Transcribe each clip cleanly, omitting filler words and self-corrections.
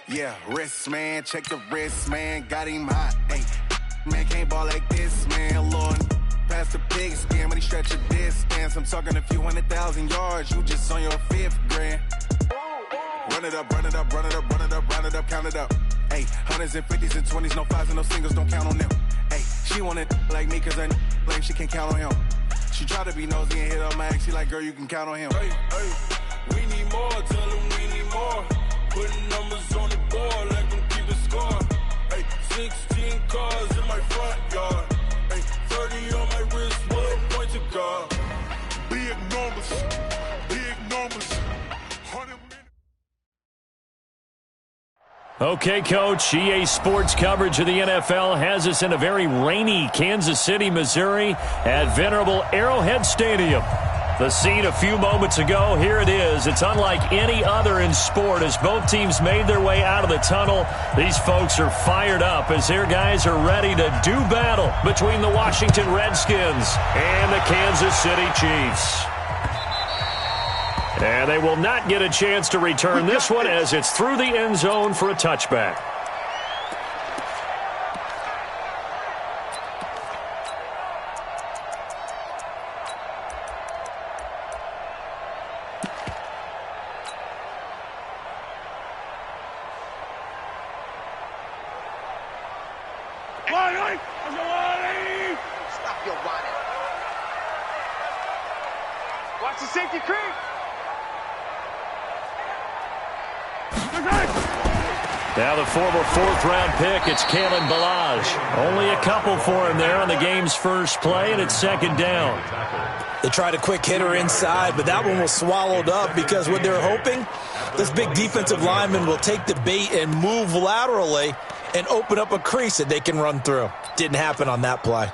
Yeah, wrist, man. Check the wrist, man. Got him hot. Hey, man can't ball like this, man. Lord, past the pig skin, but he stretch a distance. I'm talking a few 100,000 yards. You just on your 5th grand. Run it up, run it up, run it up, run it up, run it up, count it up. Hey, hundreds and 50s and 20s, no 5s and no singles, don't count on them. Hey, she want it like me, cause I like she can't count on him. She try to be nosy and hit up my ex, she like, girl, you can count on him. Hey, hey, we need more, tell them we need more. Putting numbers on the board, like them keep the score. Hey, 16 cars in my front yard. Hey, 30 on my wrist, one point to God. Big numbers, big numbers. 100 minutes. Okay, Coach, EA Sports coverage of the NFL has us in a very rainy Kansas City, Missouri at venerable Arrowhead Stadium. The scene a few moments ago, here it is. It's unlike any other in sport as both teams made their way out of the tunnel. These folks are fired up as their guys are ready to do battle between the Washington Redskins and the Kansas City Chiefs. And they will not get a chance to return this one as it's through the end zone for a touchback. Stop your whining. Watch the safety creep. Now the former 4th-round pick, it's Kalen Ballage. Only a couple for him there on the game's first play, and it's 2nd down. They tried a quick hitter inside, but that one was swallowed up because what they're hoping, this big defensive lineman will take the bait and move laterally and open up a crease that they can run through. Didn't happen on that play.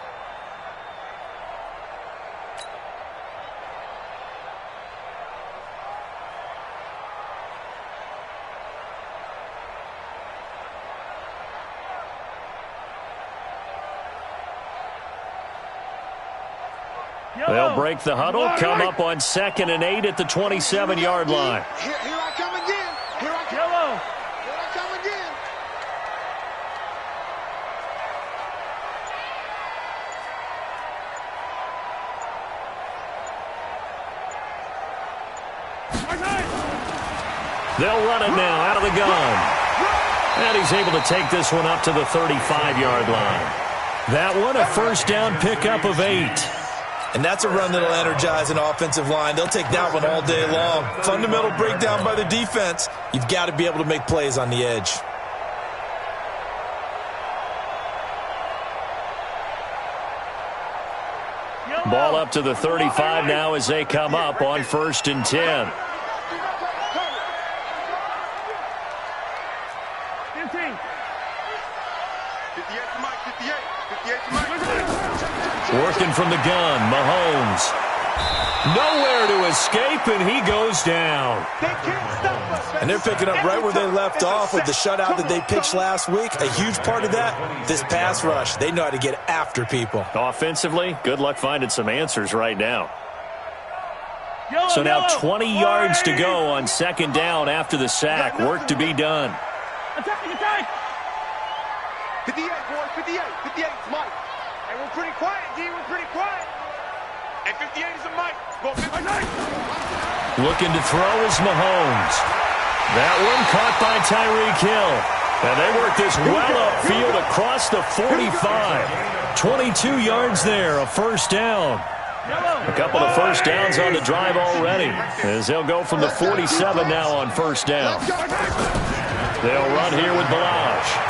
They'll break the huddle, come up on 2nd and 8 at the 27-yard line. Here I come again. Here I come. Here I come again. They'll run it now out of the gun. And he's able to take this one up to the 35-yard line. That one, a first down pickup of 8. And that's a run that'll energize an offensive line. They'll take that one all day long. Fundamental breakdown by the defense. You've got to be able to make plays on the edge. Ball up to the 35 now as they come up on 1st and 10. Working from the gun, Mahomes. Nowhere to escape, and he goes down. And they're picking up right where they left off with the shutout that they pitched last week. A huge part of that, this pass rush. They know how to get after people. Offensively, good luck finding some answers right now. So now 20 yards to go on 2nd down after the sack. Work to be done. Attack. 58, boys, 58. 58 is Mike. Hey, we're pretty quiet, D. We're pretty quiet. And 58 is a Mike. Go 58. Looking to throw is Mahomes. That one caught by Tyreek Hill. And they work this well upfield across the 45. 22 yards there, a first down. A couple of first downs on the drive already, as they'll go from the 47 now on 1st down. They'll run here with Ballage.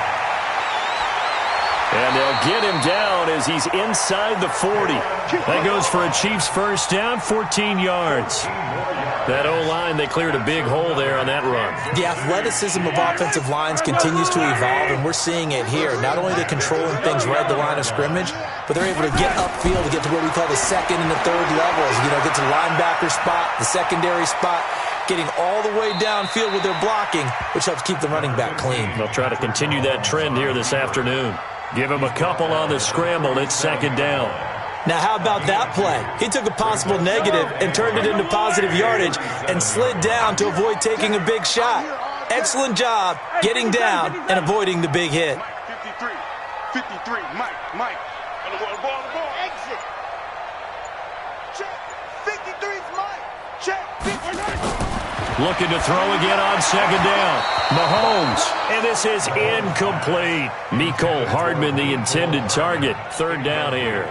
And they'll get him down as he's inside the 40. That goes for a Chiefs first down, 14 yards. That O-line, they cleared a big hole there on that run. The athleticism of offensive lines continues to evolve, and we're seeing it here. Not only are they controlling things right at the line of scrimmage, but they're able to get upfield to get to what we call the 2nd and the 3rd levels. You know, get to the linebacker spot, the secondary spot, getting all the way downfield with their blocking, which helps keep the running back clean. They'll try to continue that trend here this afternoon. Give him a couple on the scramble. It's 2nd down. Now, how about that play? He took a possible negative and turned it into positive yardage and slid down to avoid taking a big shot. excellent job getting down and avoiding the big hit. 53, Mike. On the ball, exit. Check. 53's Mike. Check. 53. Looking to throw again on second down. Mahomes, and this is incomplete. Mecole Hardman, the intended target. Third down here.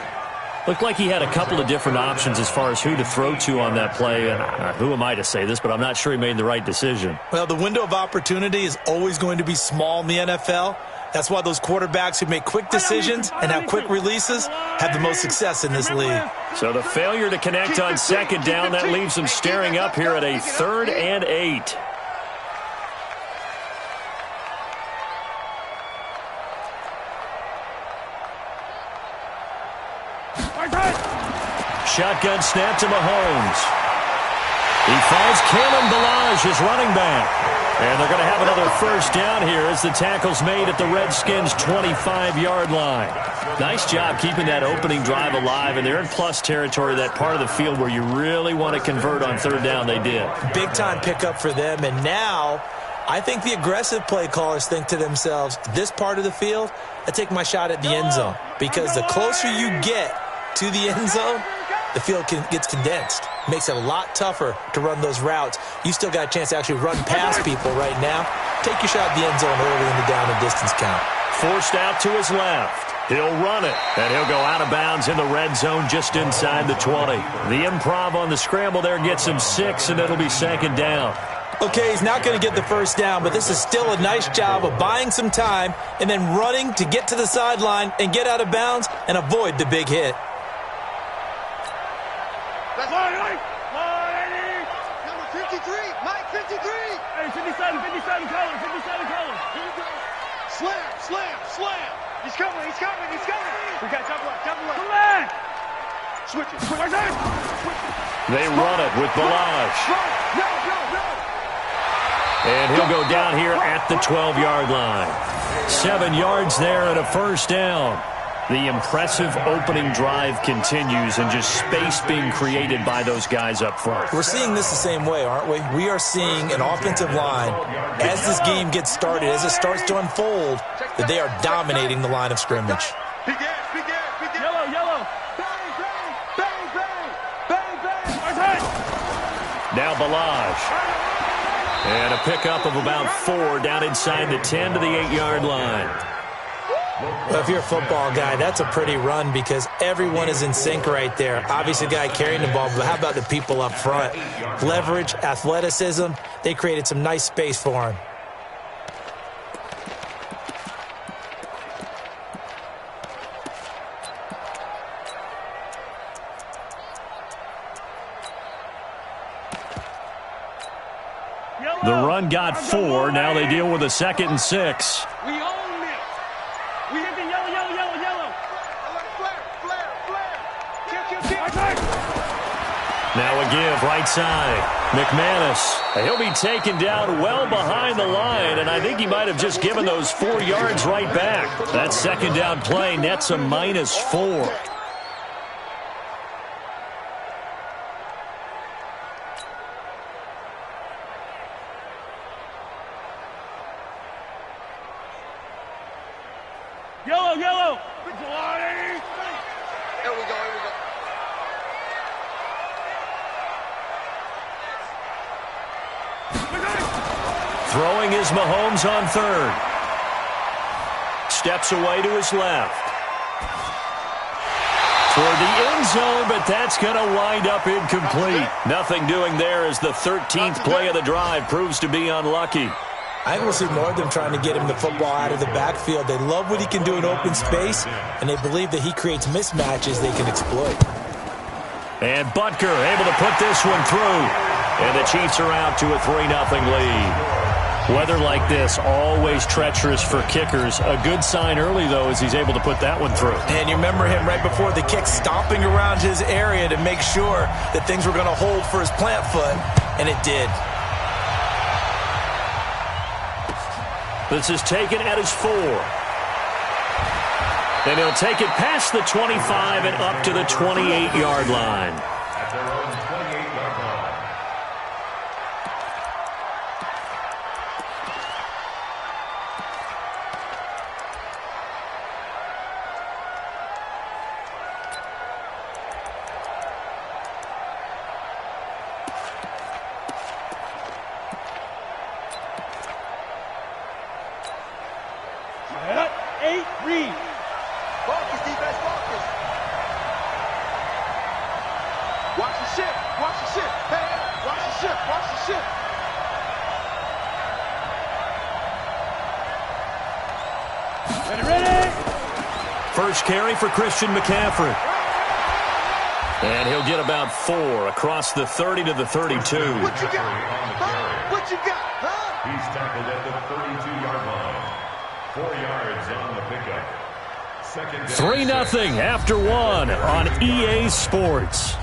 Looked like he had a couple of different options as far as who to throw to on that play. And who am I to say this, but I'm not sure he made the right decision. Well, the window of opportunity is always going to be small in the NFL. That's why those quarterbacks who make quick decisions and have quick releases have the most success in this league. So the failure to connect on second down, that leaves them staring up here at a 3rd and 8. Shotgun snap to Mahomes. He finds Kalen Ballage, his running back. And they're going to have another first down here as the tackle's made at the Redskins' 25-yard line. Nice job keeping that opening drive alive, and they're in plus territory, that part of the field where you really want to convert on third down. They did. Big-time pickup for them, and now I think the aggressive play callers think to themselves, this part of the field, I take my shot at the end zone, because the closer you get to the end zone, the field gets condensed. Makes it a lot tougher to run those routes. You still got a chance to actually run past people right now. Take your shot at the end zone early in the down and distance count. Forced out to his left. He'll run it, and he'll go out of bounds in the red zone just inside the 20. The improv on the scramble there gets him 6, and it'll be second down. Okay, he's not going to get the first down, but this is still a nice job of buying some time and then running to get to the sideline and get out of bounds and avoid the big hit. Number 53, Mike 53. Hey, 57 color. Slam. He's coming. We got double up. Come on. Switch it. They run it with Ballage. No. And he'll go down here at the 12-yard line. 7 yards there and a first down. The impressive opening drive continues and just space being created by those guys up front. We're seeing this the same way, aren't we? We are seeing an offensive line, as this game gets started, as it starts to unfold, that they are dominating the line of scrimmage. Big gas. Yellow. Bang. Now Ballage. And a pickup of about 4 down inside the 10 to the 8-yard line. Well, if you're a football guy, that's a pretty run because everyone is in sync right there. Obviously, the guy carrying the ball, but how about the people up front? Leverage, athleticism, they created some nice space for him. The run got 4. Now they deal with a 2nd and 6. We own it. We hit the yellow. Flare. Now a give right side. McManus. He'll be taken down well behind the line, and I think he might have just given those 4 yards right back. That second down play nets a -4. Yellow. Here we go. Throwing is Mahomes on third. Steps away to his left. Toward the end zone, but that's going to wind up incomplete. Nothing doing there as the 13th play of the drive proves to be unlucky. I think we'll see more of them trying to get him the football out of the backfield. They love what he can do in open space, and they believe that he creates mismatches they can exploit. And Butker able to put this one through. And the Chiefs are out to a 3-0 lead. Weather like this, always treacherous for kickers. A good sign early, though, as he's able to put that one through. And you remember him right before the kick stomping around his area to make sure that things were going to hold for his plant foot, and it did. This is taken at his 4. And he'll take it past the 25 and up to the 28-yard line. 8, read. Focus, defense, focus. Watch the ship, watch the ship. Hey, watch the ship, watch the ship. Ready. First carry for Christian McCaffrey. And he'll get about 4 across the 30 to the 32. What you got? Huh? What you got? Huh? He's tackled at the 32-yard line. 4 yards on the pickup. Second down. 3-0 after 1 on EA Sports.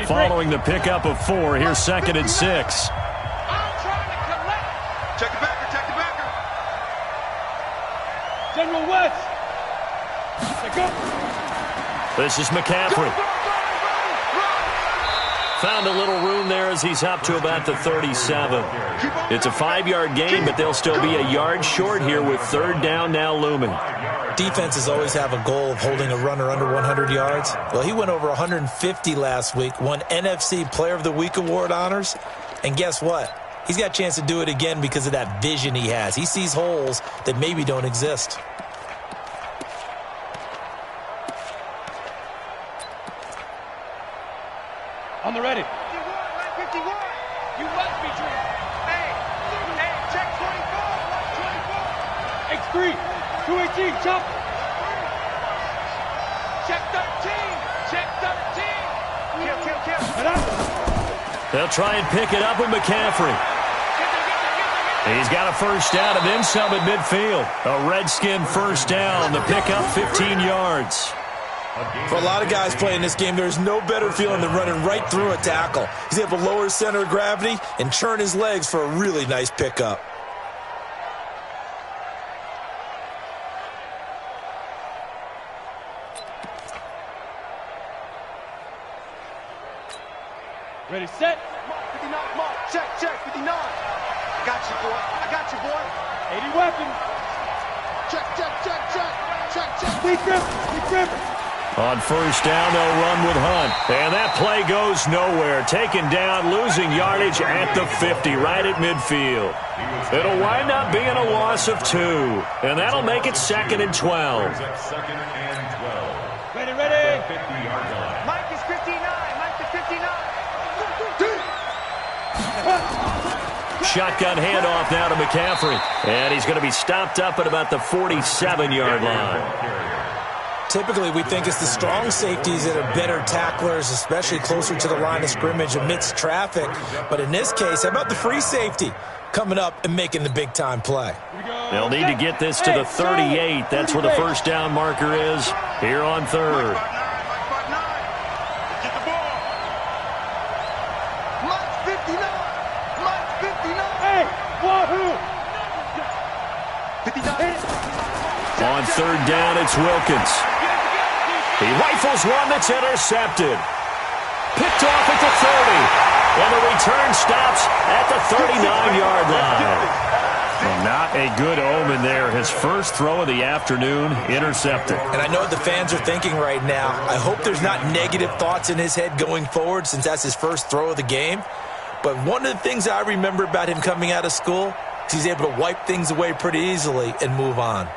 Following the pickup of 4, here's 2nd and 6. I'm trying to collect. Check the backer, check the backer. General West. Go. This is McCaffrey. Found a little room there as he's up to about the 37. It's a 5-yard gain, but they'll still be a yard short here with 3rd down now looming. Defenses always have a goal of holding a runner under 100 yards. Well, he went over 150 last week, won NFC Player of the Week award honors. And guess what? He's got a chance to do it again because of that vision he has. He sees holes that maybe don't exist. On the ready. 51. You must be true. Hey, check 24. X3. 218. Chop. Check 13. Check 13. Kill. They'll try and pick it up with McCaffrey. He's got a first down and then some at midfield. A Redskin first down. The pickup 15 yards. For a lot of guys playing this game, there's no better feeling than running right through a tackle. He's able to lower his center of gravity and churn his legs for a really nice pickup. Ready, set. 59, mark. Check, 59. I got you, boy. 80 weapon. Check. Big grip. On first down, they'll run with Hunt. And that play goes nowhere. Taken down, losing yardage at the 50, right at midfield. It'll wind up being a loss of 2. And that'll make it 2nd and 12. Second and 12. Ready. 50-yard line. Mike is 59. Shotgun handoff now to McCaffrey. And he's going to be stopped up at about the 47-yard line. Typically, we think it's the strong safeties that are better tacklers, especially closer to the line of scrimmage amidst traffic. But in this case, how about the free safety coming up and making the big-time play? They'll need to get this to the 38. That's where the first down marker is here on 3rd. Get the ball. Mike 59. Hey, wahoo. 59. On 3rd down, it's Wilkins. He rifles one that's intercepted. Picked off at the 30. And the return stops at the 39-yard line. Well, not a good omen there. His first throw of the afternoon intercepted. And I know what the fans are thinking right now. I hope there's not negative thoughts in his head going forward since that's his first throw of the game. But one of the things I remember about him coming out of school is he's able to wipe things away pretty easily and move on.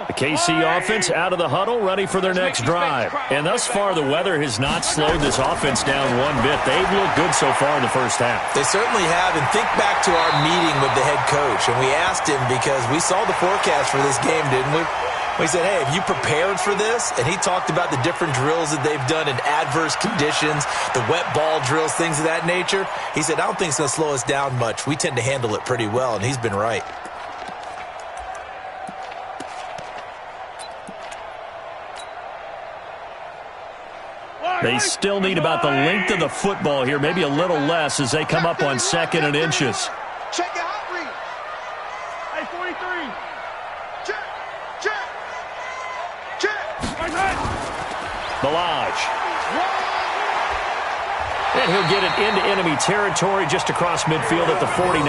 The KC offense out of the huddle, ready for their next drive. And thus far, the weather has not slowed this offense down one bit. They've looked good so far in the first half. They certainly have. And think back to our meeting with the head coach. And we asked him because we saw the forecast for this game, didn't we? We said, hey, have you prepared for this? And he talked about the different drills that they've done in adverse conditions, the wet ball drills, things of that nature. He said, I don't think it's going to slow us down much. We tend to handle it pretty well, and he's been right. They still need about the length of the football here, maybe a little less as they come up on 2nd and inches. Check your hot read. Hey, 43. Check. Balaj. And he'll get it into enemy territory just across midfield at the 49.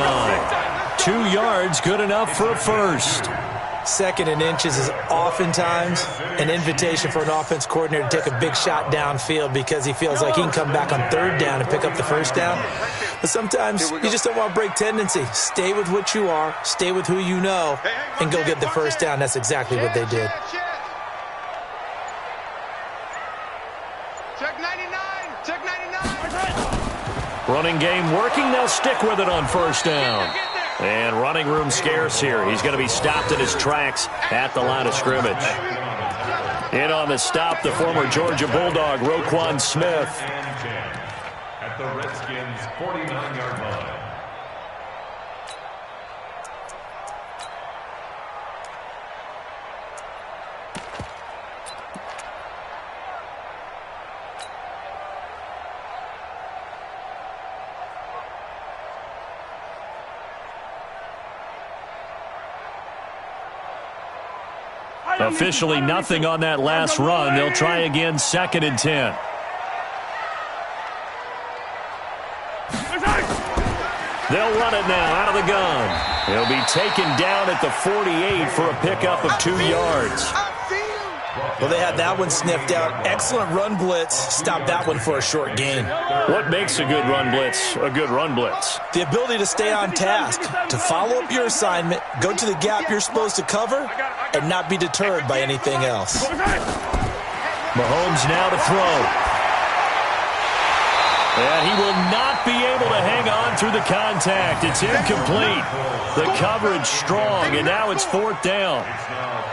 2 yards, good enough for a first. Second and inches is oftentimes an invitation for an offense coordinator to take a big shot downfield because he feels like he can come back on third down and pick up the first down. But sometimes you just don't want to break tendency. Stay with what you are, stay with who you know, and go get the first down. That's exactly what they did. Check 99. Check 99. Running game working. They'll stick with it on first down. And running room scarce here. He's going to be stopped in his tracks at the line of scrimmage. In on the stop, the former Georgia Bulldog, Roquan Smith. At the Redskins' 49-yard line. Officially nothing on that last run. They'll try again, 2nd and 10. They'll run it now out of the gun. He'll be taken down at the 48 for a pickup of 2 yards. Well, they had that one sniffed out. Excellent run blitz. Stopped that one for a short gain. What makes a good run blitz a good run blitz? The ability to stay on task, to follow up your assignment, go to the gap you're supposed to cover, and not be deterred by anything else. Mahomes now to throw. And he will not be able to hang on through the contact. It's incomplete. The coverage strong, and now it's 4th down.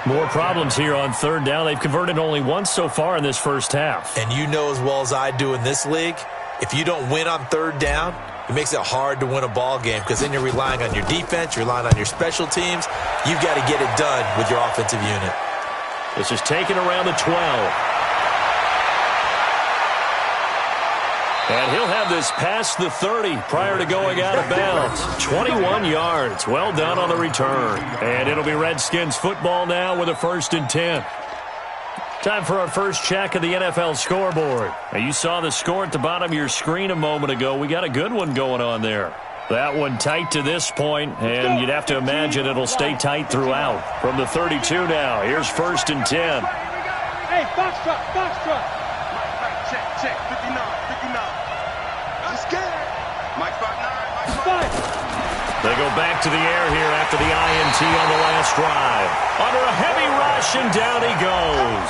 More problems here on 3rd down. They've converted only once so far in this first half. And you know as well as I do in this league, if you don't win on 3rd down, it makes it hard to win a ball game because then you're relying on your defense, you're relying on your special teams. You've got to get it done with your offensive unit. This is taken around the 12. And he'll have this past the 30 prior to going out of bounds. 21 yards. Well done on the return. And it'll be Redskins football now with a 1st and 10. Time for our first check of the NFL scoreboard. Now, you saw the score at the bottom of your screen a moment ago. We got a good one going on there. That one tight to this point, and you'd have to imagine it'll stay tight throughout. From the 32 now, here's 1st and 10. Hey, box truck, box truck. Check, 59. I'm scared. Mike 59. They go back to the air here after the INT on the last drive. Under a heavy rush, and down he goes.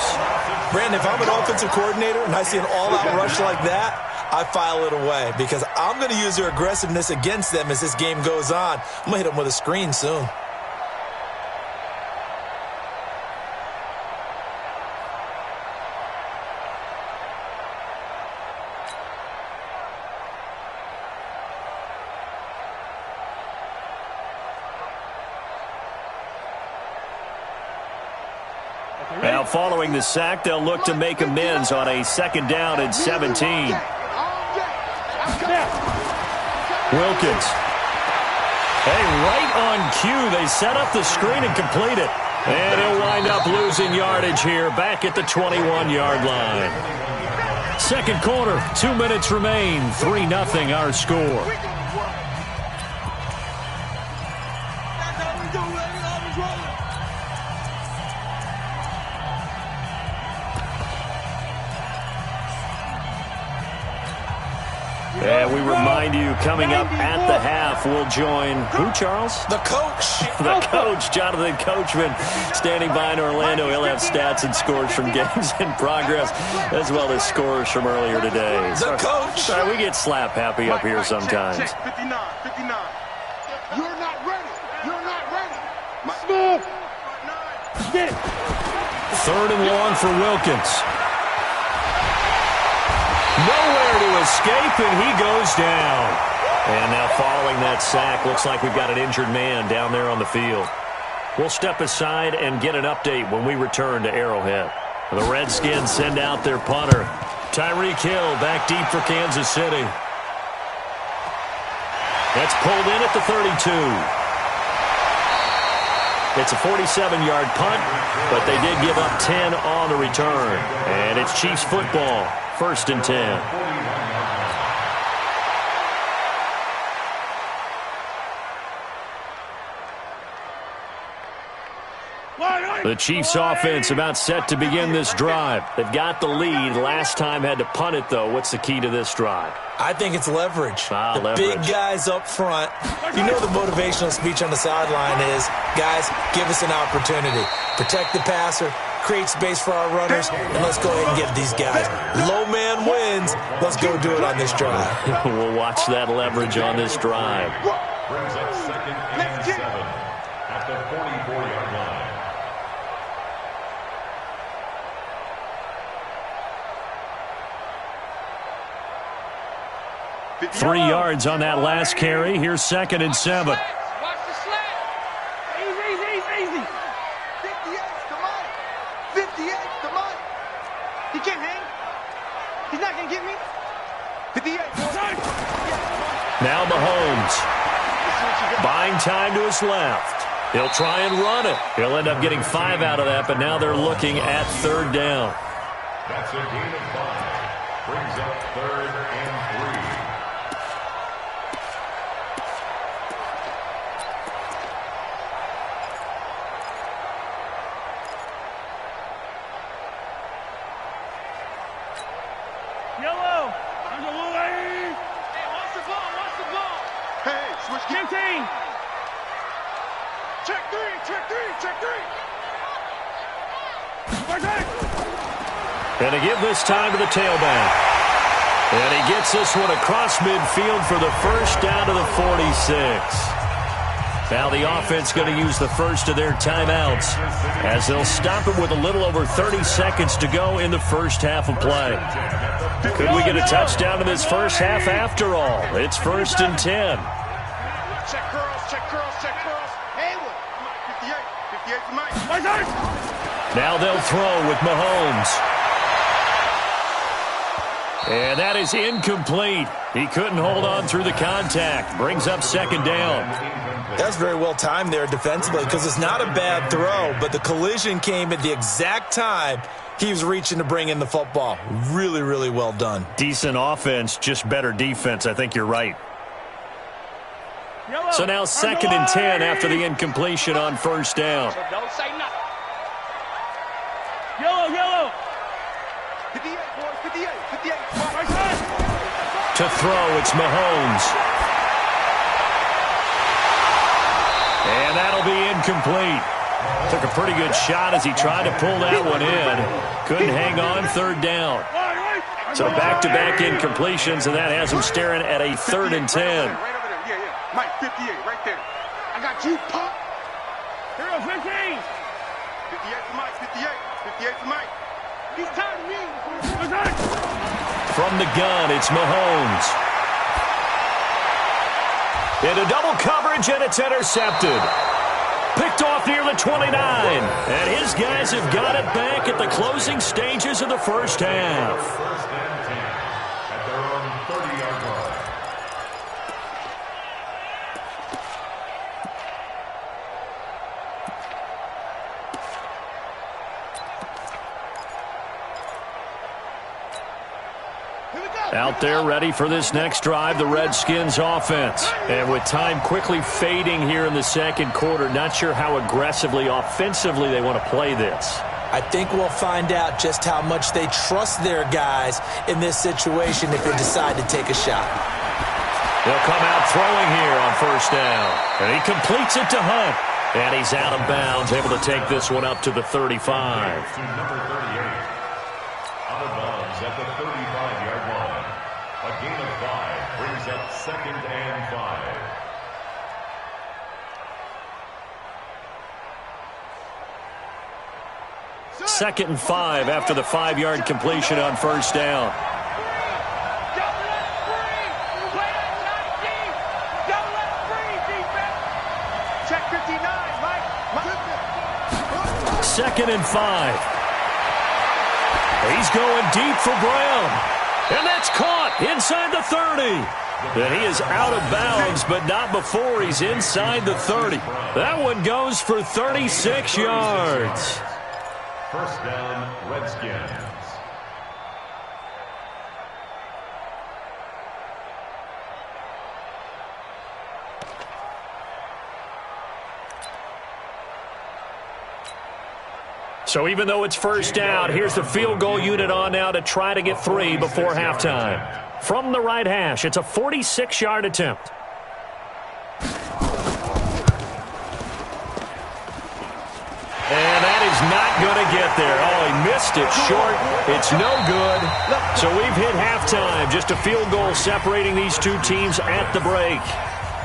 Brandon, if I'm an offensive coordinator and I see an all-out rush like that, I file it away because I'm going to use their aggressiveness against them as this game goes on. I'm going to hit them with a screen soon. Now, following the sack, they'll look to make amends on a 2nd down and 17. Wilkins. Hey, right on cue. They set up the screen and complete it. And he'll wind up losing yardage here back at the 21-yard line. 2nd quarter, 2 minutes remain. 3-0 our score. And we remind you, coming up at the half, we'll join who, Charles? The coach. The coach, Jonathan Coachman, standing by in Orlando. He'll have stats and scores from games in progress, as well as scores from earlier today. The coach. Sorry, we get slap happy up here sometimes. Check, 59. You're not ready. Smith. Get it. 3rd and long for Wilkins. Nowhere to escape, and he goes down. And now following that sack, looks like we've got an injured man down there on the field. We'll step aside and get an update when we return to Arrowhead. The Redskins send out their punter. Tyreek Hill back deep for Kansas City. That's pulled in at the 32. It's a 47-yard punt, but they did give up 10 on the return. And it's Chiefs football, 1st and 10. The Chiefs offense about set to begin this drive. They've got the lead. Last time had to punt it, though. What's the key to this drive? I think it's leverage. Leverage. Big guys up front. You know the motivational speech on the sideline is, guys, give us an opportunity. Protect the passer, create space for our runners, and let's go ahead and get these guys. Low man wins. Let's go do it on this drive. We'll watch that leverage on this drive. Brings up 2nd and 7 at the 44-yard line. 3 yards on that last carry. Here's 2nd and 7. Watch the slant. Easy. 58's the money. 58's the money. He can't hang. He's not going to get me. 58. Now Mahomes. Buying time to his left. He'll try and run it. He'll end up getting 5 out of that, but now they're looking at 3rd down. That's a gain of 5. Brings up 3rd and 3. Yellow. Hey, watch the ball. Hey, switch gears. 15. Check three. And to give this time to the tailback. And he gets this one across midfield for the first down to the 46. Now the offense going to use the first of their timeouts as they'll stop it with a little over 30 seconds to go in the first half of play. Could we get a touchdown in this first half after all? It's 1st and 10. Check curls. Haywood. 58 for Mike. Now they'll throw with Mahomes. And that is incomplete. He couldn't hold on through the contact. Brings up 2nd down. That's very well timed there defensively because it's not a bad throw, but the collision came at the exact time he was reaching to bring in the football. Really, really well done. Decent offense, just better defense. I think you're right. So now 2nd and 10 after the incompletion on 1st down. Don't say nothing. Yellow. 58, boys. 58. To throw, it's Mahomes. And that'll be incomplete. Took a pretty good shot as he tried to pull that one in. Couldn't hang on, 3rd down. So back-to-back incompletions, and that has him staring at a 3rd and 10. Right over there. Yeah. Mike, 58, right there. I got you, Pop. Hero 15. 58 for Mike. 58 for Mike. He's tired of me. From the gun, it's Mahomes. Into double coverage, and it's intercepted. Picked off near the 29. And his guys have got it back at the closing stages of the first half. 1st and 10 at their own 30-yard line. Out there ready for this next drive, the Redskins offense. And with time quickly fading here in the 2nd quarter, not sure how aggressively, offensively they want to play this. I think we'll find out just how much they trust their guys in this situation if they decide to take a shot. They'll come out throwing here on 1st down. And he completes it to Hunt. And he's out of bounds, able to take this one up to the 35. To number 38. Out of bounds at the 35-yard line. A gain of 5 brings up 2nd and 5. Second and 5 after the 5-yard completion on 1st down. Check 59, Mike. 2nd and 5. He's going deep for Brown. And that's caught inside the 30. And he is out of bounds, but not before he's inside the 30. That one goes for 36 yards. 1st down, Redskins. So even though it's first down, here's the field goal unit on now to try to get 3 before halftime. From the right hash, it's a 46-yard attempt. And that is not going to get there. Oh, he missed it short. It's no good. So we've hit halftime. Just a field goal separating these two teams at the break.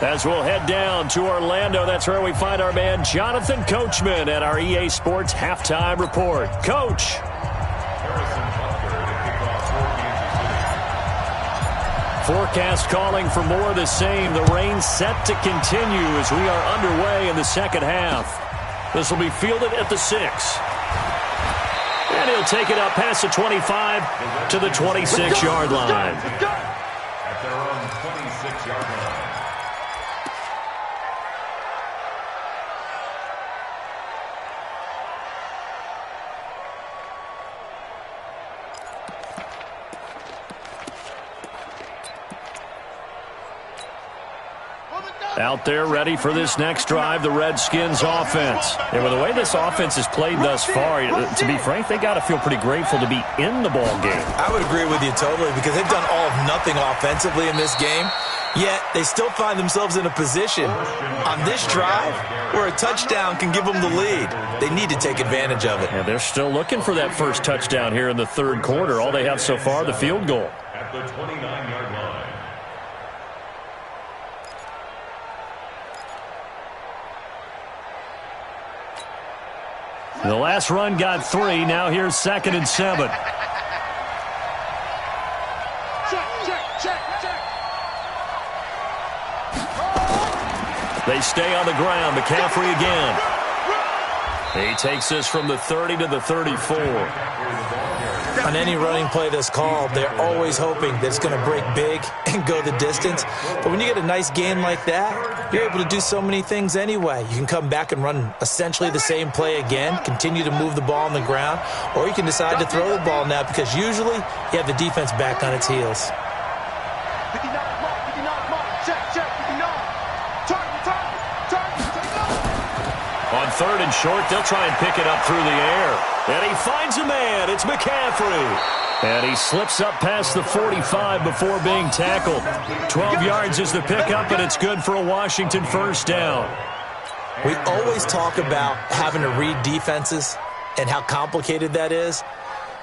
As we'll head down to Orlando, that's where we find our man Jonathan Coachman at our EA Sports Halftime Report. Coach. Forecast calling for more of the same. The rain set to continue as we are underway in the second half. This will be fielded at the 6. And he'll take it up past the 25 to the 26-yard line. At their own 26-yard line. Out there ready for this next drive, the Redskins offense. And with the way this offense has played thus far, to be frank, they got to feel pretty grateful to be in the ball game. I would agree with you totally because they've done all of nothing offensively in this game, yet they still find themselves in a position on this drive where a touchdown can give them the lead. They need to take advantage of it. And they're still looking for that first touchdown here in the third quarter. All they have so far, the field goal. At the 29-yard line. The last run got 3. Now here's 2nd and 7. They stay on the ground. McCaffrey again. He takes this from the 30 to the 34. On any running play that's called, they're always hoping that it's going to break big and go the distance. But when you get a nice gain like that, you're able to do so many things anyway. You can come back and run essentially the same play again, continue to move the ball on the ground, or you can decide to throw the ball now because usually you have the defense back on its heels. 59, check, 59. On 3rd and short, they'll try and pick it up through the air. And he finds a man. It's McCaffrey. And he slips up past the 45 before being tackled. 12 yards is the pickup, and it's good for a Washington first down. We always talk about having to read defenses and how complicated that is.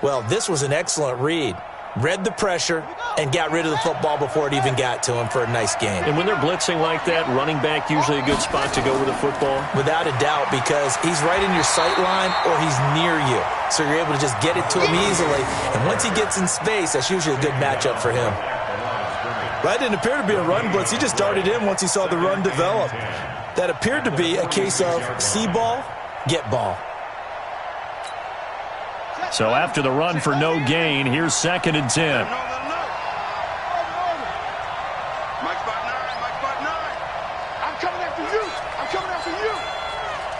Well, this was an excellent read. Read the pressure and got rid of the football before it even got to him for a nice game. And when they're blitzing like that, running back usually a good spot to go with the football? Without a doubt, because he's right in your sight line or he's near you. So you're able to just get it to him easily. And once he gets in space, that's usually a good matchup for him. That didn't appear to be a run blitz. He just darted in once he saw the run develop. That appeared to be a case of see ball, get ball. So after the run for no gain, here's 2nd and 10. Mike spot 9. I'm coming after you.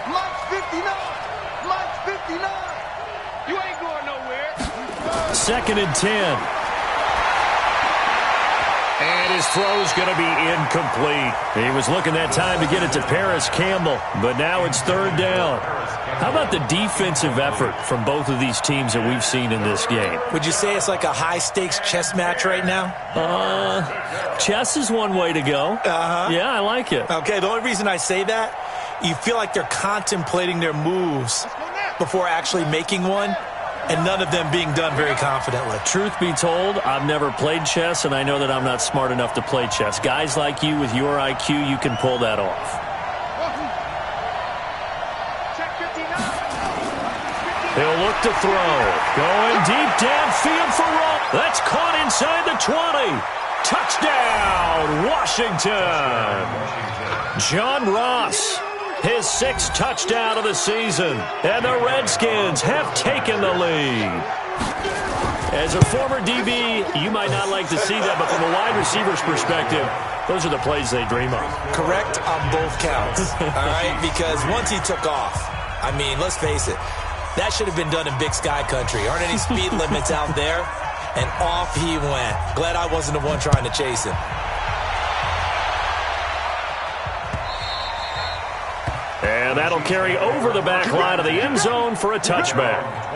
Mike's 59. You ain't going nowhere. 2nd and 10. And his throw's going to be incomplete. He was looking that time to get it to Paris Campbell, but now it's 3rd down. How about the defensive effort from both of these teams that we've seen in this game? Would you say it's like a high-stakes chess match right now? Chess is one way to go. Yeah, I like it. Okay, the only reason I say that, you feel like they're contemplating their moves before actually making one, and none of them being done very confidently. Truth be told, I've never played chess, and I know that I'm not smart enough to play chess. Guys like you with your IQ, you can pull that off. He'll look to throw. Going deep downfield for Roll. That's caught inside the 20. Touchdown, Washington. John Ross, his 6th touchdown of the season. And the Redskins have taken the lead. As a former DB, you might not like to see that, but from a wide receiver's perspective, those are the plays they dream of. Correct on both counts, all right? Because once he took off, I mean, let's face it, that should have been done in Big Sky Country. Aren't any speed limits out there? And off he went. Glad I wasn't the one trying to chase him. And that'll carry over the back line of the end zone for a touchback.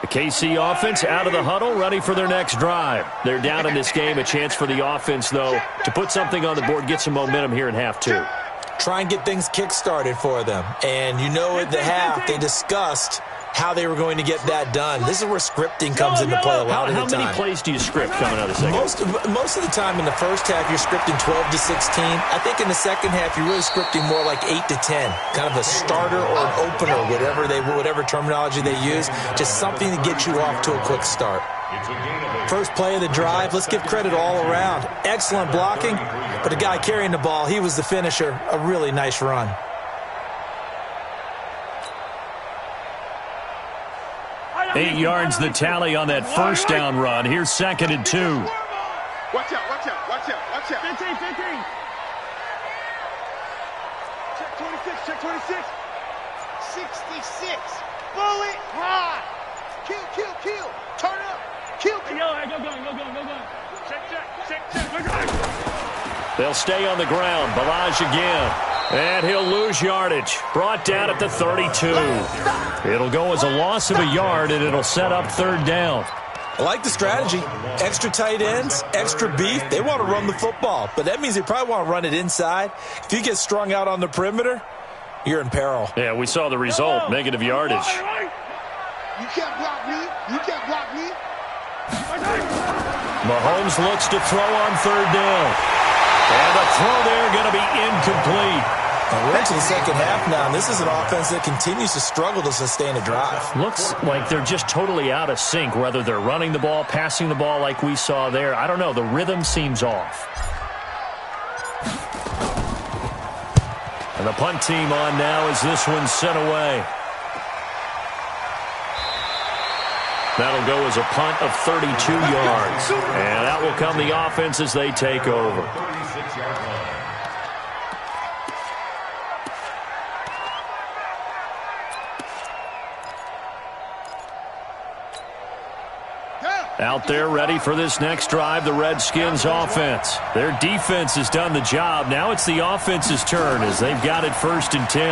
The KC offense out of the huddle, ready for their next drive. They're down in this game. A chance for the offense, though, to put something on the board, get some momentum here in half two. Try and get things kick-started for them. And you know at the half, they discussed how they were going to get that done. This is where scripting comes into play a lot of the time. How many plays do you script coming out of the second? Most of the time in the first half, you're scripting 12 to 16. I think in the second half, you're really scripting more like 8 to 10. Kind of a starter or an opener, whatever terminology they use. Just something to get you off to a quick start. First play of the drive, let's give credit all around. Excellent blocking, but the guy carrying the ball, he was the finisher. A really nice run. Eight yards the tally on that first down run. Here's 2nd and 2. Watch out, watch out, watch out, watch out. 15. Check 26. 66. Bullet high. Kill. Turn up. Kill. Go. Check. They'll stay on the ground. Ballage again. And he'll lose yardage. Brought down at the 32. It'll go as a loss of a yard, and it'll set up 3rd down. I like the strategy. Extra tight ends, extra beef. They want to run the football, but that means they probably want to run it inside. If you get strung out on the perimeter, you're in peril. Yeah, we saw the result. Negative yardage. You can't block me. Mahomes looks to throw on 3rd down. And the throw there going to be incomplete. We're into the second half now, and this is an offense that continues to struggle to sustain a drive. Looks like they're just totally out of sync, whether they're running the ball, passing the ball like we saw there. I don't know. The rhythm seems off. And the punt team on now as this one's sent away. That'll go as a punt of 32 yards. And that will come the offense as they take over. 36-yard line. Out there ready for this next drive, the Redskins offense. Their defense has done the job. Now it's the offense's turn as they've got it 1st and 10.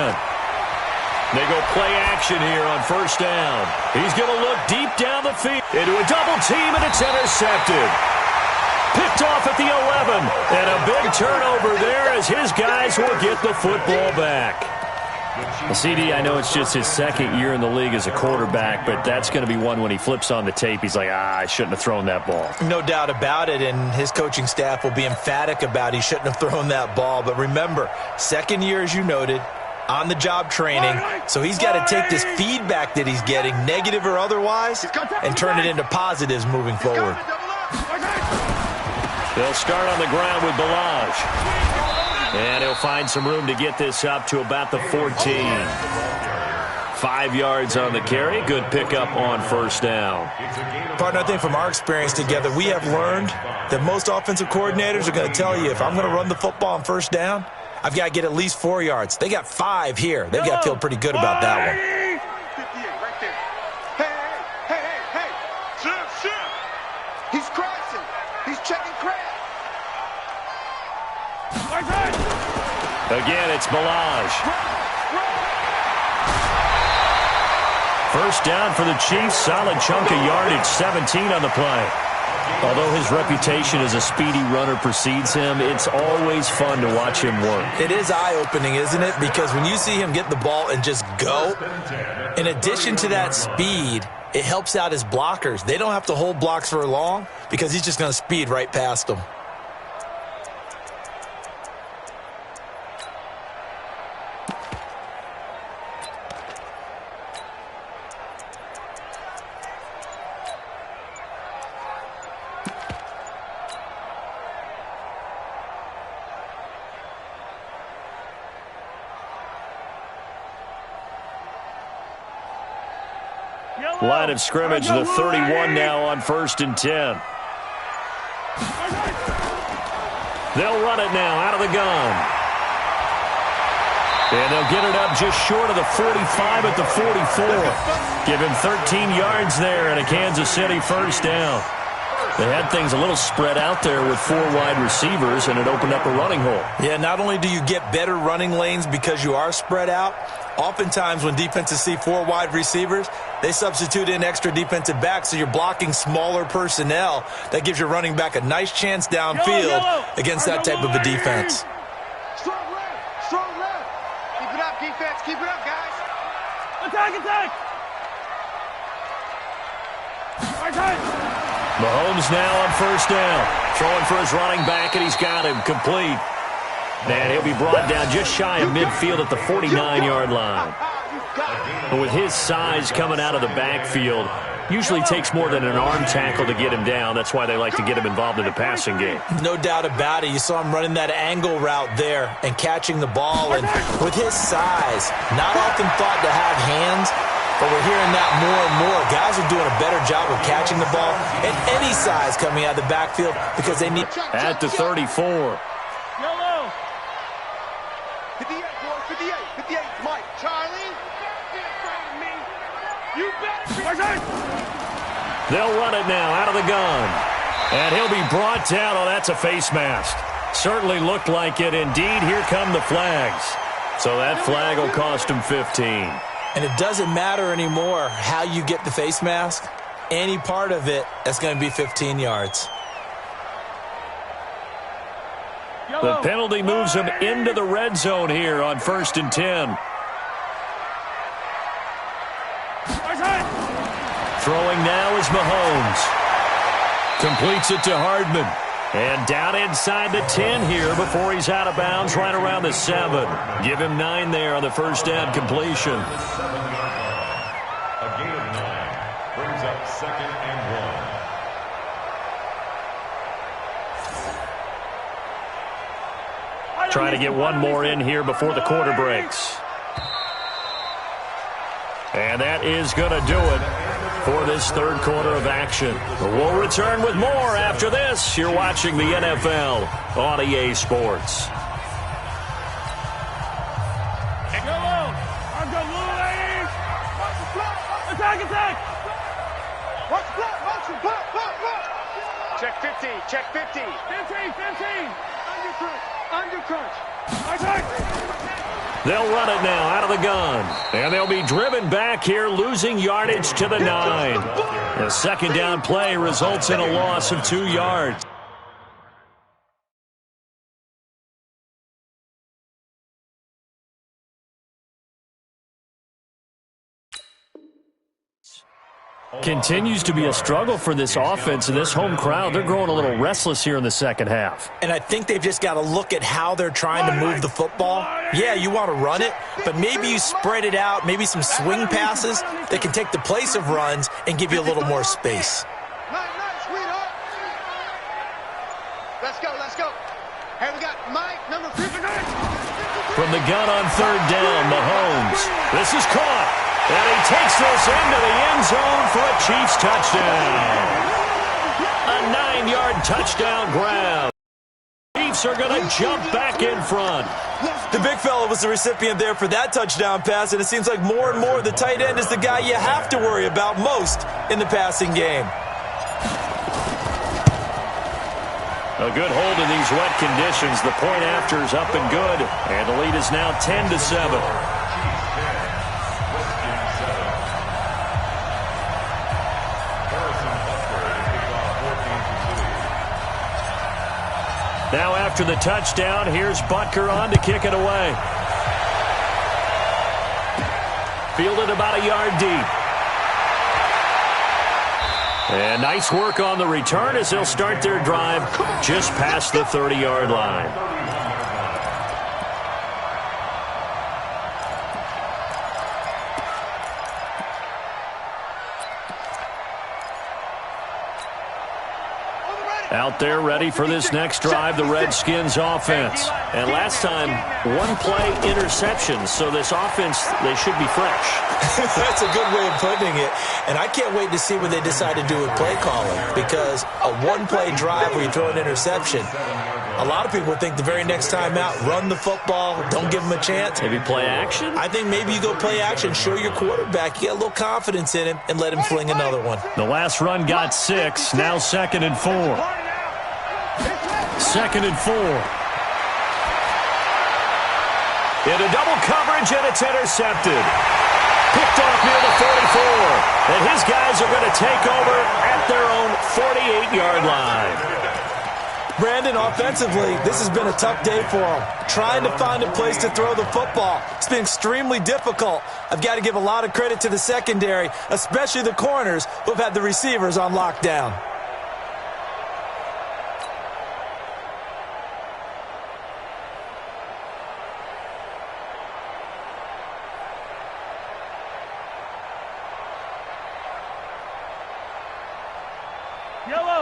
They go play action here on 1st down. He's going to look deep down the field into a double team, and it's intercepted. Picked off at the 11, and a big turnover there as his guys will get the football back. Well, CD, I know it's just his 2nd year in the league as a quarterback, but that's going to be one when he flips on the tape. He's like, I shouldn't have thrown that ball. No doubt about it, and his coaching staff will be emphatic about he shouldn't have thrown that ball. But remember, 2nd year, as you noted, on-the-job training, so he's got to take this feedback that he's getting, negative or otherwise, and turn it into positives moving forward. They'll start on the ground with Ballage. And he'll find some room to get this up to about the 14. 5 yards on the carry. Good pickup on 1st down. Partner, I think from our experience together, we have learned that most offensive coordinators are going to tell you, if I'm going to run the football on 1st down, I've got to get at least 4 yards. They got 5 here. They've got to feel pretty good about that one. 58 right there. Hey. Slim. He's crashing. He's checking crash. Again, it's Ballage. 1st down for the Chiefs. Solid chunk of yardage, 17 on the play. Although his reputation as a speedy runner precedes him, it's always fun to watch him work. It is eye-opening, isn't it? Because when you see him get the ball and just go, in addition to that speed, it helps out his blockers. They don't have to hold blocks for long because he's just going to speed right past them. Line of scrimmage, the 31 now on 1st and 10. They'll run it now out of the gun. And they'll get it up just short of the 45 at the 44. Give him 13 yards there and a Kansas City first down. They had things a little spread out there with 4 wide receivers, and it opened up a running hole. Yeah, not only do you get better running lanes because you are spread out, oftentimes when defenses see 4 wide receivers, they substitute in extra defensive backs, so you're blocking smaller personnel. That gives your running back a nice chance downfield against that type of a defense. Strong left. Strong left. Keep it up, defense. Keep it up, guys. Attack, attack. Mahomes now on first down. Throwing for his running back, and he's got him complete. And he'll be brought down just shy of midfield at the 49-yard line. But with his size coming out of the backfield, usually takes more than an arm tackle to get him down. That's why they like to get him involved in the passing game. No doubt about it. You saw him running that angle route there and catching the ball. And with his size, not often thought to have hands, but we're hearing that more and more. Guys are doing a better job of catching the ball at any size coming out of the backfield because they need... At the 34. Yellow. 58, boys. 58. 58. Mike. Charlie. You better. They'll run it now out of the gun. And he'll be brought down. Oh, that's a face mask. Certainly looked like it. Indeed, here come the flags. So that flag will cost him 15. And it doesn't matter anymore how you get the face mask. Any part of it, that's going to be 15 yards. The penalty moves him into the red zone here on 1st and 10. Throwing now is Mahomes. Completes it to Hardman. And down inside the 10 here before he's out of bounds right around the 7. Give him 9 there on the first down completion. A gain of 9 brings up 2nd and 1. Trying to get one more in here before the quarter breaks. And that is going to do it for this third quarter of action. We'll return with more after this. You're watching the NFL on EA Sports. Attack, attack. Watch block. Motion. Block. Check 50. Check 50. 15. Undercrunch. Attack. They'll run it now out of the gun. And they'll be driven back here, losing yardage to the 9. The second down play results in a loss of 2 yards. Continues to be a struggle for this offense and this home crowd. They're growing a little restless here in the second half. And I think they've just got to look at how they're trying to move the football. Yeah, you want to run it, but maybe you spread it out, maybe some swing passes that can take the place of runs and give you a little more space. Nice, sweetheart. Let's go. Hey, we got Mike, number 59. From the gun on third down, Mahomes. This is caught. And he takes this into the end zone for a Chiefs touchdown. A 9-yard touchdown grab. Chiefs are going to jump back in front. The big fella was the recipient there for that touchdown pass, and it seems like more and more the tight end is the guy you have to worry about most in the passing game. A good hold in these wet conditions. The point after is up and good. And the lead is now 10-7. Now after the touchdown, here's Butker on to kick it away. Fielded about a yard deep. And nice work on the return as they'll start their drive just past the 30-yard line. Out there ready for this next drive, the Redskins offense. And last time, one-play interception, so this offense, they should be fresh. That's a good way of putting it. And I can't wait to see what they decide to do with play calling, because a one-play drive where you throw an interception, a lot of people think the very next time out, run the football, don't give them a chance. Maybe play action? I think maybe you go play action, show your quarterback, you get a little confidence in him, and let him fling another one. The last run got 6, now 2nd and 4. 2nd and 4. Into double coverage, and it's intercepted. Picked off near the 44. And his guys are going to take over at their own 48-yard line. Brandon, offensively, this has been a tough day for him. Trying to find a place to throw the football. It's been extremely difficult. I've got to give a lot of credit to the secondary, especially the corners who have had the receivers on lockdown.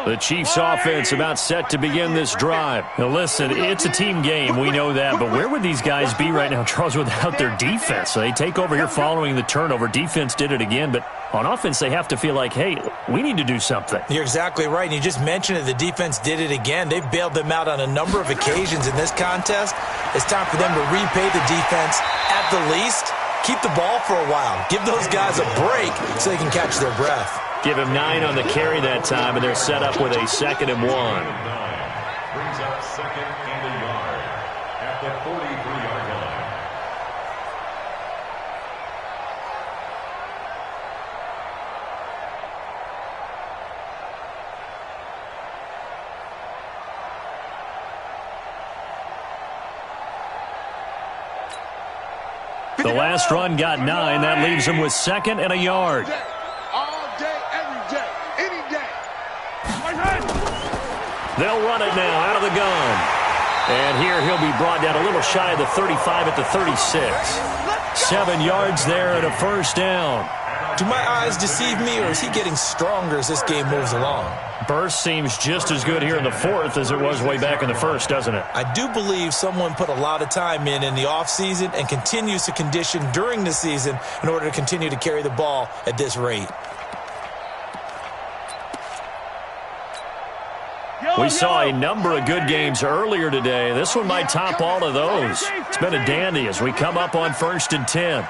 The Chiefs offense about set to begin this drive. Now listen, it's a team game, we know that, but where would these guys be right now, Charles, without their defense? So they take over here following the turnover. Defense did it again, but on offense they have to feel like, hey, we need to do something. You're exactly right, and you just mentioned it. The defense did it again. They've bailed them out on a number of occasions in this contest. It's time for them to repay the defense at the least. Keep the ball for a while. Give those guys a break so they can catch their breath. Give him 9 on the carry that time, and they're set up with a 2nd and 1. Brings up 2nd and a yard at the 43-yard line. The last run got 9. That leaves him with 2nd and a yard. They'll run it now out of the gun. And here he'll be brought down a little shy of the 35 at the 36. 7 yards there and a first down. Do my eyes deceive me, or is he getting stronger as this game moves along? Burst seems just as good here in the 4th as it was way back in the 1st, doesn't it? I do believe someone put a lot of time in the offseason and continues to condition during the season in order to continue to carry the ball at this rate. We saw a number of good games earlier today. This one might top all of those. It's been a dandy as we come up on 1st and 10.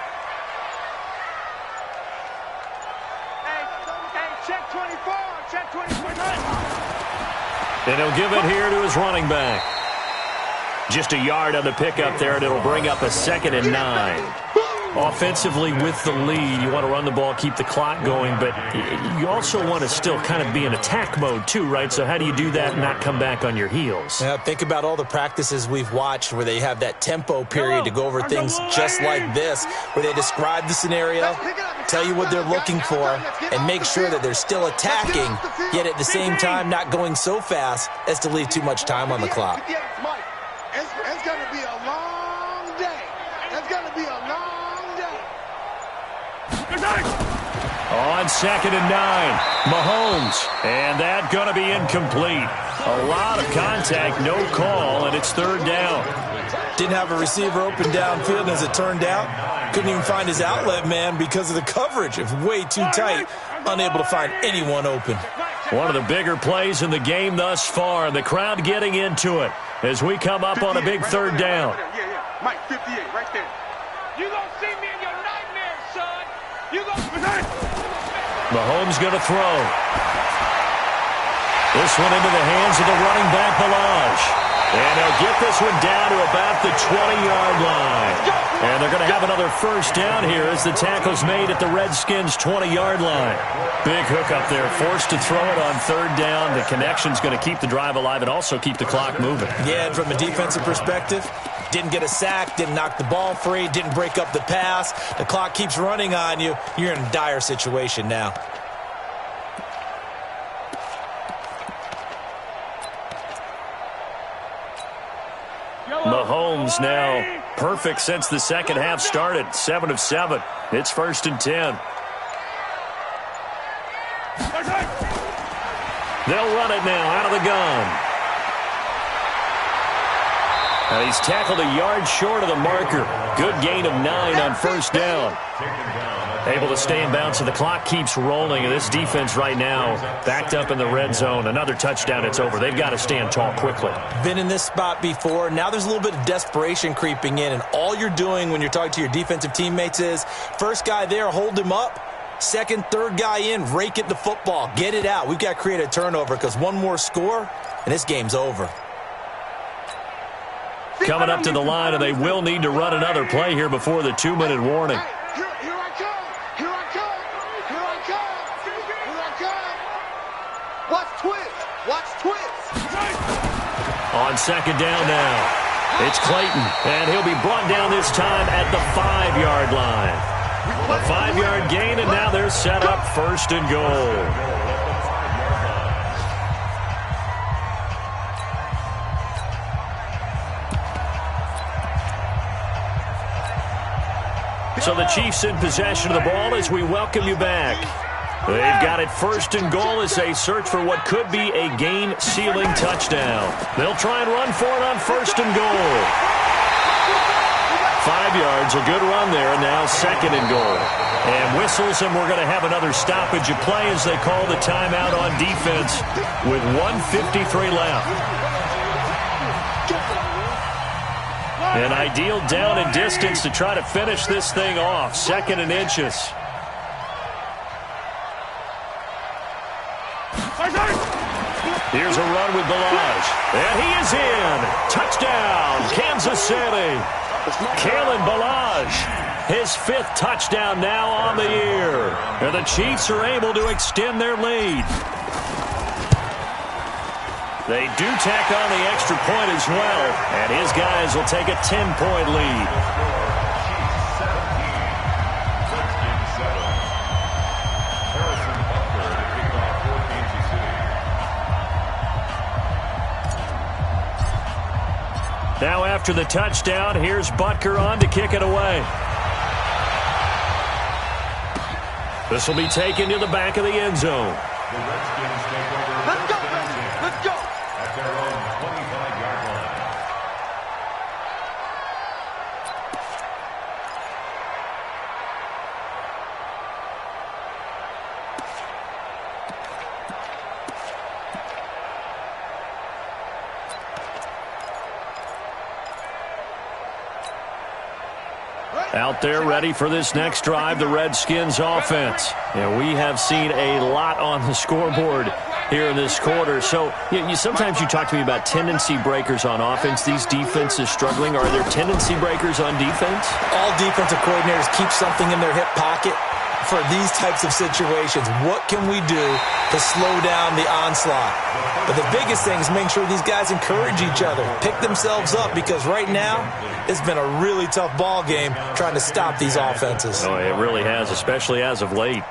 Check 24. Check 24. And he'll give it here to his running back. Just a yard on the pickup there, and it'll bring up a 2nd and 9. Offensively with the lead, you want to run the ball, keep the clock going, but you also want to still kind of be in attack mode too, right? So how do you do that and not come back on your heels? Yeah, think about all the practices we've watched where they have that tempo period to go over things just like this, where they describe the scenario, tell you what they're looking for, and make sure that they're still attacking, yet at the same time not going so fast as to leave too much time on the clock. It's going to be a long day. It's going to be a long day. On 2nd and 9, Mahomes, and that going to be incomplete. A lot of contact, no call, and it's 3rd down. Didn't have a receiver open downfield, and as it turned out, couldn't even find his outlet man because of the coverage. It was way too tight, unable to find anyone open. One of the bigger plays in the game thus far, and the crowd getting into it as we come up on a big 3rd down. Yeah. Mike, 58, right there. You gonna see me in your nightmares, son. You gonna... Mahomes going to throw. This one into the hands of the running back, Ballage. And they'll get this one down to about the 20-yard line. And they're going to have another first down here as the tackle's made at the Redskins' 20-yard line. Big hook up there, forced to throw it on 3rd down. The connection's going to keep the drive alive and also keep the clock moving. Yeah, and from a defensive perspective, didn't get a sack, didn't knock the ball free, didn't break up the pass. The clock keeps running on you. You're in a dire situation now. Mahomes now perfect since the second half started. 7 of 7. It's 1st and 10. They'll run it now out of the gun. And he's tackled a yard short of the marker. Good gain of 9 on first down. Able to stay in bounds, so the clock keeps rolling. And this defense right now backed up in the red zone. Another touchdown, it's over. They've got to stand tall quickly. Been in this spot before. Now there's a little bit of desperation creeping in. And all you're doing when you're talking to your defensive teammates is, first guy there, hold him up. Second, third guy in, rake it the football. Get it out. We've got to create a turnover because one more score, and this game's over. Coming up to the line, and they will need to run another play here before the 2-minute warning. Here I come! Here I come! Here I come! Here I come! Watch twist! Watch twist! On second down now, it's Clayton, and he'll be brought down this time at the 5-yard line. A 5-yard gain, and now they're set up first and goal. So the Chiefs in possession of the ball as we welcome you back. They've got it first and goal as they search for what could be a game-sealing touchdown. They'll try and run for it on first and goal. 5 yards, a good run there, and now second and goal. And whistles, and we're going to have another stoppage of play as they call the timeout on defense with 1:53 left. An ideal down and distance to try to finish this thing off. Second and inches. Here's a run with Ballage. And he is in. Touchdown, Kansas City. Kalen Ballage, his 5th touchdown now on the year. And the Chiefs are able to extend their lead. They do tack on the extra point as well, and his guys will take a 10-point lead. Now after the touchdown, here's Butker on to kick it away. This will be taken to the back of the end zone. Let's go, baby! Let's go! At their own 25-yard line. Out there ready for this next drive, the Redskins offense. And we have seen a lot on the scoreboard here in this quarter. So sometimes you talk to me about tendency breakers on offense. These defenses struggling. Are there tendency breakers on defense? All defensive coordinators keep something in their hip pocket for these types of situations. What can we do to slow down the onslaught? But the biggest thing is making sure these guys encourage each other, pick themselves up, because right now it's been a really tough ball game trying to stop these offenses. Oh, it really has, especially as of late.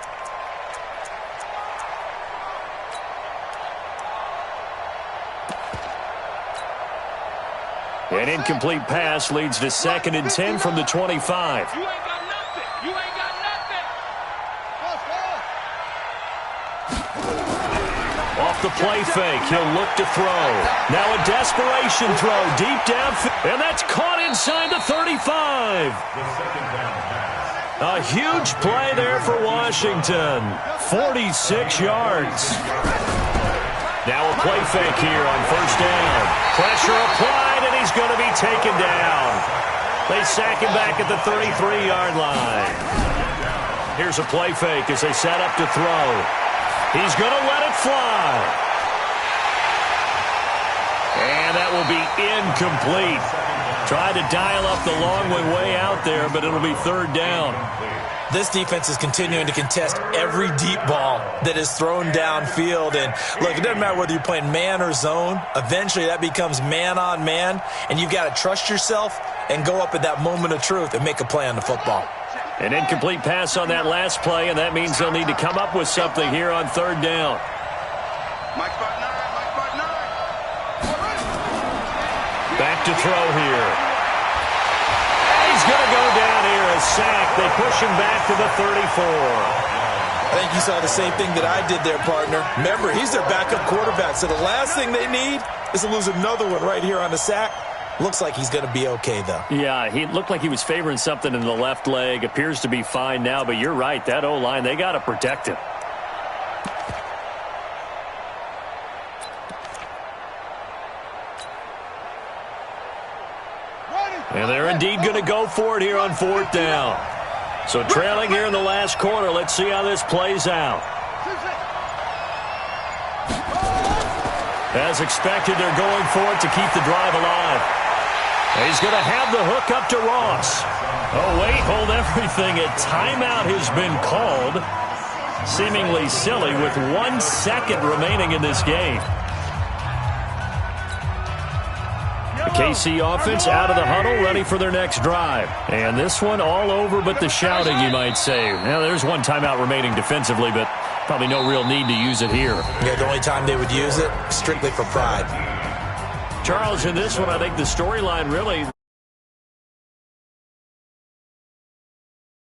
An incomplete pass leads to 2nd and 10 from the 25. You ain't got nothing. You ain't got nothing. Off the play fake, he'll look to throw. Now a desperation throw deep downfield, and that's caught inside the 35. A huge play there for Washington. 46 yards. Now a play fake here on first down. Pressure applied, and he's going to be taken down. They sack him back at the 33-yard line. Here's a play fake as they set up to throw. He's going to let it fly. And that will be incomplete. Tried to dial up the long way out there, but it'll be 3rd down. This defense is continuing to contest every deep ball that is thrown downfield. And look, it doesn't matter whether you're playing man or zone. Eventually that becomes man on man, and you've got to trust yourself and go up at that moment of truth and make a play on the football. An incomplete pass on that last play, and that means they'll need to come up with something here on 3rd down. Mike 5-9. Back to throw here. He's going to go down here, a sack. They push him back to the 34. I think you saw the same thing that I did there, partner. Remember, he's their backup quarterback, so the last thing they need is to lose another one right here on the sack. Looks like he's going to be okay, though. Yeah, he looked like he was favoring something in the left leg. Appears to be fine now, but you're right. That O-line, they got to protect him. And they're indeed going to go for it here on 4th down. So trailing here in the last quarter. Let's see how this plays out. As expected, they're going for it to keep the drive alive. He's going to have the hook up to Ross. Oh, wait, hold everything. A timeout has been called. Seemingly silly with 1 second remaining in this game. The KC offense out of the huddle, ready for their next drive. And this one all over but the shouting, you might say. Now, there's 1 timeout remaining defensively, but probably no real need to use it here. Yeah, the only time they would use it, strictly for pride. Charles, in this one, I think the storyline really